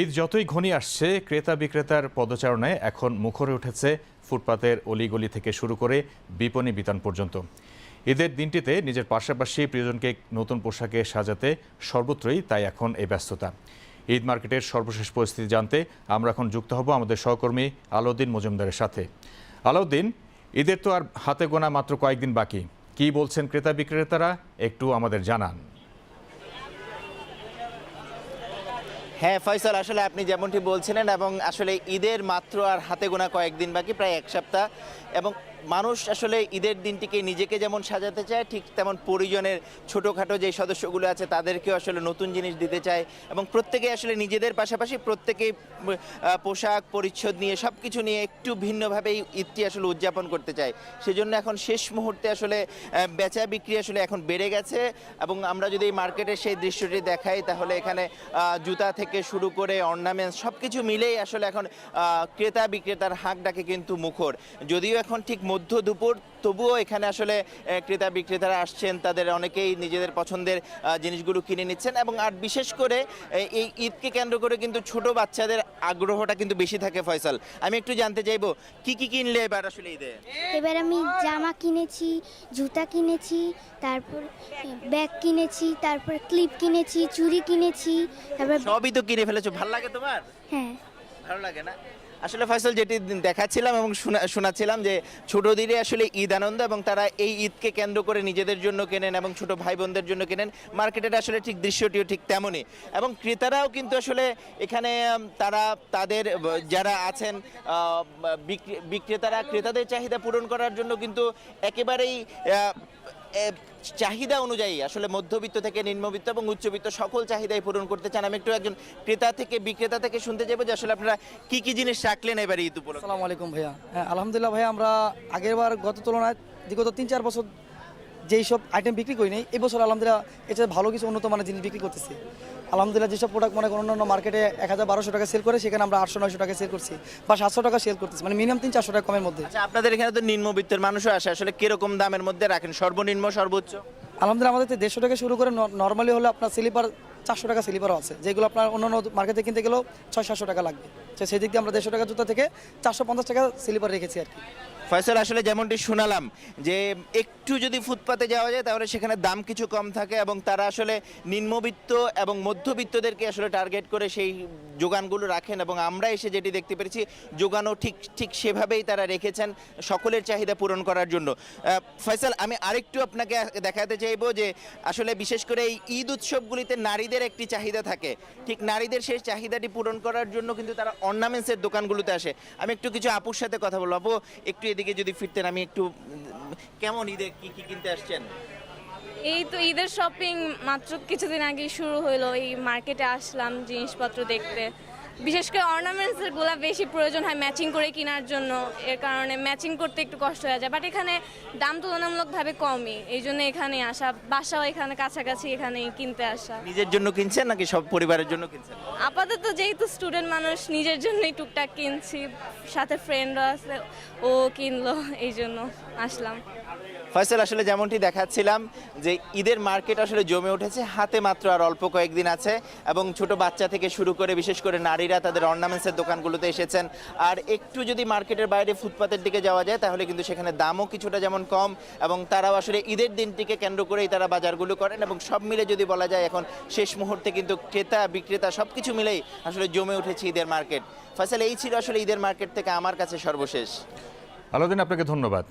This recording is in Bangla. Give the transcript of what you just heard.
ঈদ যতই ঘনিয়ে আসছে, ক্রেতা বিক্রেতার পদচারণায় এখন মুখরে উঠেছে ফুটপাতের অলিগলি থেকে শুরু করে বিপণী বিতান পর্যন্ত। ঈদের দিনটিতে নিজের পাশাপাশি প্রিয়জনকে নতুন পোশাকে সাজাতে সর্বত্রই তাই এখন এই ব্যস্ততা। ঈদ মার্কেটের সর্বশেষ পরিস্থিতি জানতে আমরা এখন যুক্ত হব আমাদের সহকর্মী আলাউদ্দিন মজুমদারের সাথে। আলাউদ্দিন, ঈদের তো আর হাতে গোনা মাত্র কয়েকদিন বাকি, কি বলছেন ক্রেতা বিক্রেতারা একটু আমাদের জানান। হ্যাঁ ফয়সাল, আসলে আপনি যেমনটি বলছিলেন এবং আসলে ঈদের মাত্র আর হাতে গোনা কয়েকদিন বাকি, প্রায় এক সপ্তাহ। এবং মানুষ আসলে ঈদের দিনটিকে নিজেকে যেমন সাজাতে চায়, ঠিক তেমন পরিজনের ছোটোখাটো যে সদস্যগুলো আছে তাদেরকেও আসলে নতুন জিনিস দিতে চায় এবং প্রত্যেকে আসলে নিজেদের পাশাপাশি প্রত্যেকেই পোশাক পরিচ্ছদ নিয়ে সব কিছু নিয়ে একটু ভিন্নভাবে এই ঈদটি আসলে উদযাপন করতে চায়। সেজন্য এখন শেষ মুহূর্তে আসলে বেচা বিক্রি আসলে এখন বেড়ে গেছে। এবং আমরা যদি এই মার্কেটের সেই দৃশ্যটি দেখাই তাহলে এখানে জুতা থেকে শুরু করে অর্নামেন্টস সব কিছু মিলেই আসলে এখন ক্রেতা বিক্রেতার হাঁক ডাকে কিন্তু মুখর। যদিও এখন ঠিক মধ্য দুপুর, তবুও এখানে আসলে ক্রেতা বিক্রেতারা আসছেন, তাদের অনেকেই নিজেদের পছন্দের জিনিসগুলো কিনে নিচ্ছেন। এবং আর বিশেষ করে এই ঈদকে কেন্দ্র করে কিন্তু ছোট বাচ্চাদের আগ্রহটা কিন্তু বেশি থাকে। ফয়সাল, আমি একটু জানতে চাইবো কি কি কিনলে এবার আসলে ঈদে? এবার আমি জামা কিনেছি, জুতা কিনেছি, তারপর ব্যাগ কিনেছি, তারপর ক্লিপ কিনেছি, চুড়ি কিনেছি, তারপর সবই তো কিনে ফেলেছো, ভালো লাগে তোমার? হ্যাঁ। ভালো লাগে না? আসলে ফয়সাল, যেটি দেখাচ্ছিলাম এবং শোনাচ্ছিলাম যে ছোটদেরই আসলে ঈদ আনন্দ এবং তারা এই ঈদকে কেন্দ্র করে নিজেদের জন্য কেনেন এবং ছোট ভাই বোনদের জন্য কেনেন। মার্কেটের আসলে ঠিক দৃশ্যটিও ঠিক তেমনই। এবং ক্রেতারাও কিন্তু আসলে এখানে তারা তাদের যারা আছেন বিক্রেতারা ক্রেতাদের চাহিদা পূরণ করার জন্য কিন্তু একেবারেই চাহিদা অনুযায়ী আসলে মধ্যবিত্ত থেকে নিম্নবিত্ত এবং উচ্চবিত্ত সকল চাহিদাই পূরণ করতে চান। আমি একটু একজন বিক্রেতা থেকে শুনতে চাইবো যে আসলে আপনারা কি কি জিনিস রাখলেন এবার ঈদ উপলক্ষে? আসসালামু আলাইকুম ভাইয়া। হ্যাঁ, আলহামদুলিল্লাহ ভাইয়া, আমরা আগের বার গত তুলনায় বিগত 3-4 বছর যেই সব আইটেম বিক্রি করি নাই, এই বছর আলহামদুলিল্লাহ এটা ভালো কিছু উন্নত মানের জিনিস বিক্রি করতেছি। আলহামদুলিল্লাহ যেসব প্রোডাক্ট মনে করেন অন্যান্য মার্কেটে 1000-1200 টাকা সেল করে, সেখানে আমরা 800-900 টাকা সেল করছি বা 700 টাকা সেল করতেছি, মানে মিনিমাম 300-400 টাকা কমের মধ্যে। আচ্ছা, আপনাদের এখানে তো নিম্নবিত্তের মানুষও আসে, আসলে কিরকম দামের মধ্যে রাখেন, সর্বনিম্ন সর্বোচ্চ? আলহামদুলিল্লাহ আমাদের 150 টাকা শুরু করে, নর্মালি হলে আপনার স্লিপার 400 টাকা স্লিপারও আছে, যেগুলো আপনার অন্যান্য মার্কেটে কিনতে গেলেও 600-700 টাকা লাগবে। তো সেই দিক দিয়ে আমরা 150 টাকা জুতা থেকে 450 টাকা স্লিপার রেখেছি আর কি। ফয়সাল, আসলে যেমনটি শোনালাম যে একটু যদি ফুটপাতে যাওয়া যায় তাহলে সেখানে দাম কিছু কম থাকে এবং তারা আসলে নিম্নবিত্ত এবং মধ্যবিত্তদেরকে আসলে টার্গেট করে সেই যোগানগুলো রাখেন। এবং আমরা এসে যেটি দেখতে পেরেছি, যোগানও ঠিক সেভাবেই তারা রেখেছেন সকলের চাহিদা পূরণ করার জন্য। ফয়সাল, আমি আরেকটু আপনাকে দেখাতে চাইবো যে আসলে বিশেষ করে এই ঈদ উৎসবগুলিতে নারীদের একটি চাহিদা থাকে, ঠিক নারীদের সেই চাহিদাটি পূরণ করার জন্য কিন্তু তারা অর্নামেন্টসের দোকানগুলোতে আসে। আমি একটু কিছু আপুর সাথে কথা বলবো। আপু, একটু এদিকে যদি ফিরতেন, আমি একটু কেমন ঈদে কি কি কিনতে আসছেন? এই তো ঈদের শপিং মাত্র কিছুদিন আগে শুরু হলো, এই মার্কেটে আসলাম জিনিসপত্র দেখতে। বিশেষ করে অর্নামেন্টসের গুলা বেশি প্রয়োজন হয় ম্যাচিং করে কেনার জন্য, এর কারণে ম্যাচিং করতে একটু কষ্ট হয়ে যায়। বাট এখানে দাম তুলনামূলকভাবে কমই, এই জন্য এখানে আসা, বাসাও এখানে কাছাকাছি, এখানেই কিনতে আসা। নিজের জন্য কিনছেন নাকি সব পরিবারের জন্য কিনছেন? আপাতত যেহেতু স্টুডেন্ট মানুষ, নিজের জন্যই টুকটাক কিনছি, সাথে ফ্রেন্ডরা আছে, ও কিনলো, এই জন্য আসলাম। ফয়সাল, আসলে যেমনটি দেখাচ্ছিলাম যে ঈদের মার্কেট আসলে জমে উঠেছে, হাতে মাত্র আর অল্প কয়েকদিন আছে এবং ছোট বাচ্চা থেকে শুরু করে বিশেষ করে নারীরা তাদের অর্নামেন্টসের দোকানগুলোতে এসেছেন। আর একটু যদি মার্কেটের বাইরে ফুটপাতের দিকে যাওয়া যায় তাহলে কিন্তু সেখানে দামও কিছুটা যেমন কম এবং তারাও আসলে ঈদের দিনটিকে কেন্দ্র করেই তারা বাজারগুলো করেন। এবং সব মিলে যদি বলা যায় এখন শেষ মুহূর্তে কিন্তু ক্রেতা বিক্রেতা সব কিছু মিলেই আসলে জমে উঠেছে ঈদের মার্কেট। ফয়সাল, এই ছিল আসলে ঈদের মার্কেট থেকে আমার কাছে সর্বশেষ। আলাউদ্দিন, আপনাকে ধন্যবাদ।